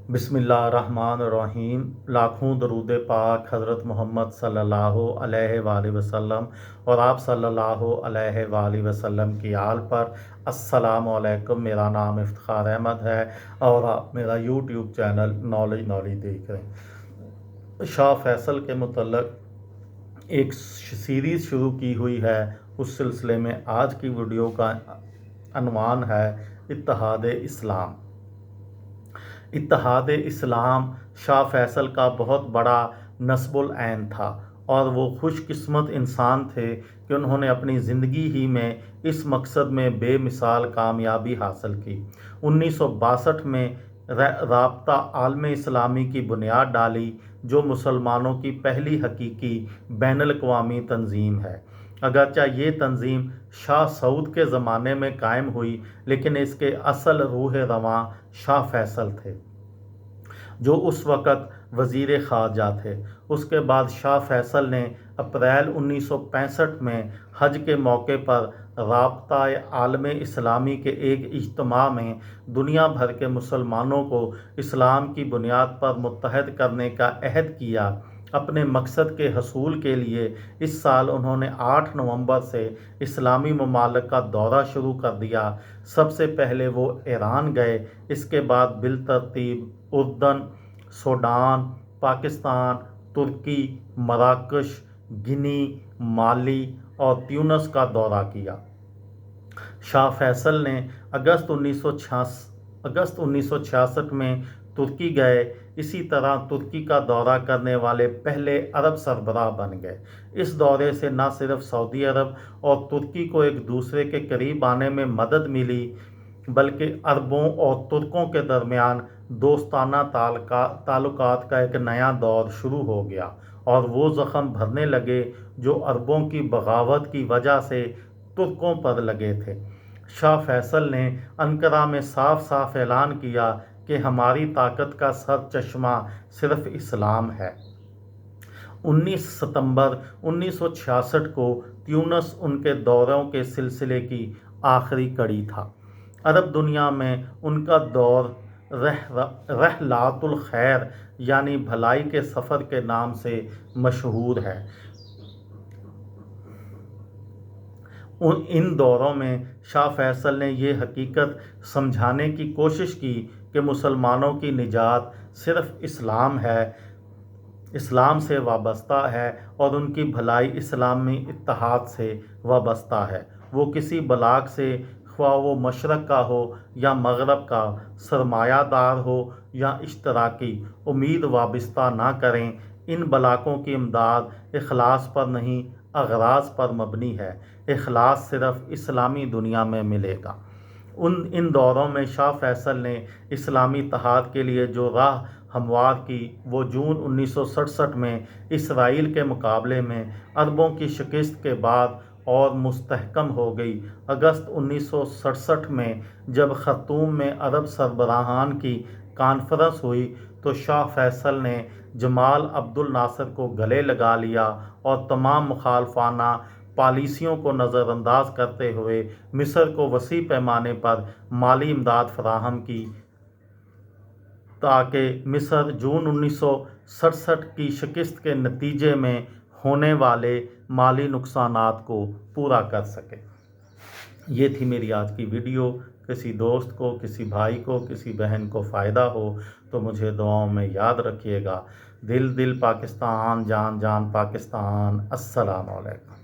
बिस्मिल्लाहिर्रहमानिर्रहीम। लाखों दरूद पाक हज़रत मोहम्मद सल्लल्लाहु अलैहि वालैहि वसल्लम और आप सल्लल्लाहु अलैहि वालैहि वसल्लम की आल पर। अस्सलामु अलैकुम। मेरा नाम इफ्तिखार अहमद है और आप मेरा यूट्यूब चैनल नॉलेज देख रहे हैं। शाह फैसल के मुतल्लक़ एक सीरीज़ शुरू की हुई है। उस सिलसिले में आज की वीडियो का अनवान है इत्तेहाद इस्लाम। इत्तेहाद इस्लाम शाह फैसल का बहुत बड़ा नस्बुल ऐन था और वो खुशकिस्मत इंसान थे कि उन्होंने अपनी ज़िंदगी ही में इस मकसद में बेमिसाल कामयाबी हासिल की। 1962 में राब्ता आलमे इस्लामी की बुनियाद डाली, जो मुसलमानों की पहली हकीकी बैनुल अक़वामी तंजीम है। अगरचे ये तंजीम शाह सऊद के ज़माने में कायम हुई, लेकिन इसके असल रूह रवां शाह फैसल थे, जो उस वक़्त वज़ीर ख़ारजा थे। उसके बाद शाह फैसल ने अप्रैल 1965 में हज के मौके पर राब्ता आलमे इस्लामी के एक इज्तिमा में दुनिया भर के मुसलमानों को इस्लाम की बुनियाद पर मुत्तहद करने का अहद किया। अपने मकसद के हसूल के लिए इस साल उन्होंने 8 नवंबर से इस्लामी ममालिक का दौरा शुरू कर दिया। सबसे पहले वो ईरान गए, इसके बाद बिलतरतीब उर्दन, सूडान, पाकिस्तान, तुर्की, मराकश, गिनी, माली और ट्यूनिस का दौरा किया। शाह फैसल ने अगस्त 1966 में तुर्की गए। इसी तरह तुर्की का दौरा करने वाले पहले अरब सरबराह बन गए। इस दौरे से न सिर्फ सऊदी अरब और तुर्की को एक दूसरे के करीब आने में मदद मिली, बल्कि अरबों और तुर्कों के दरमियान दोस्ताना ताल्लुकात का एक नया दौर शुरू हो गया और वो ज़ख्म भरने लगे जो अरबों की बगावत की वजह से तुर्कों पर लगे थे। शाह फैसल ने अंकारा में साफ साफ ऐलान किया कि हमारी ताकत का सरचश्मा सिर्फ इस्लाम है। 19 सितंबर 1966 को ट्यूनिस उनके दौरों के सिलसिले की आखिरी कड़ी था। अरब दुनिया में उनका दौर रहलातुल खैर यानी भलाई के सफ़र के नाम से मशहूर है। इन दौरों में शाह फैसल ने यह हकीकत समझाने की कोशिश की कि मुसलमानों की निजात सिर्फ इस्लाम से वाबस्ता है और उनकी भलाई इस्लामी इत्तेहाद से वाबस्ता है। वो किसी बलाग से, ख्वाह वो मशरक़ का हो या मगरब का, सरमायादार हो या इश्तराकी, उम्मीद वाबस्ता ना करें। इन बलाकों की इमदाद इखलास पर नहीं, अगराज पर मबनी है। इखलास सिर्फ इस्लामी दुनिया में मिलेगा। इन दौरों में शाह फैसल ने इस्लामी इत्तेहाद के लिए जो राह हमवार की, वो जून 1967 में इसराइल के मुकाबले में अरबों की शिकस्त के बाद और मुस्तहकम हो गई। अगस्त 1967 में जब खर्तूम में अरब सरबराहान की कॉन्फ्रेंस हुई तो शाह फैसल ने जमाल अब्दुल नासिर को गले लगा लिया और तमाम मुखालफाना पॉलिसियों को नज़रअंदाज करते हुए मिस्र को वसी पैमाने पर माली इमदाद फराहम की, ताकि मिस्र जून 1967 की शिकस्त के नतीजे में होने वाले माली नुकसानात को पूरा कर सके। ये थी मेरी आज की वीडियो। किसी दोस्त को, किसी भाई को, किसी बहन को फ़ायदा हो तो मुझे दुआओं में याद रखिएगा। दिल दिल पाकिस्तान, जान जान पाकिस्तान। अस्सलामु अलैकुम।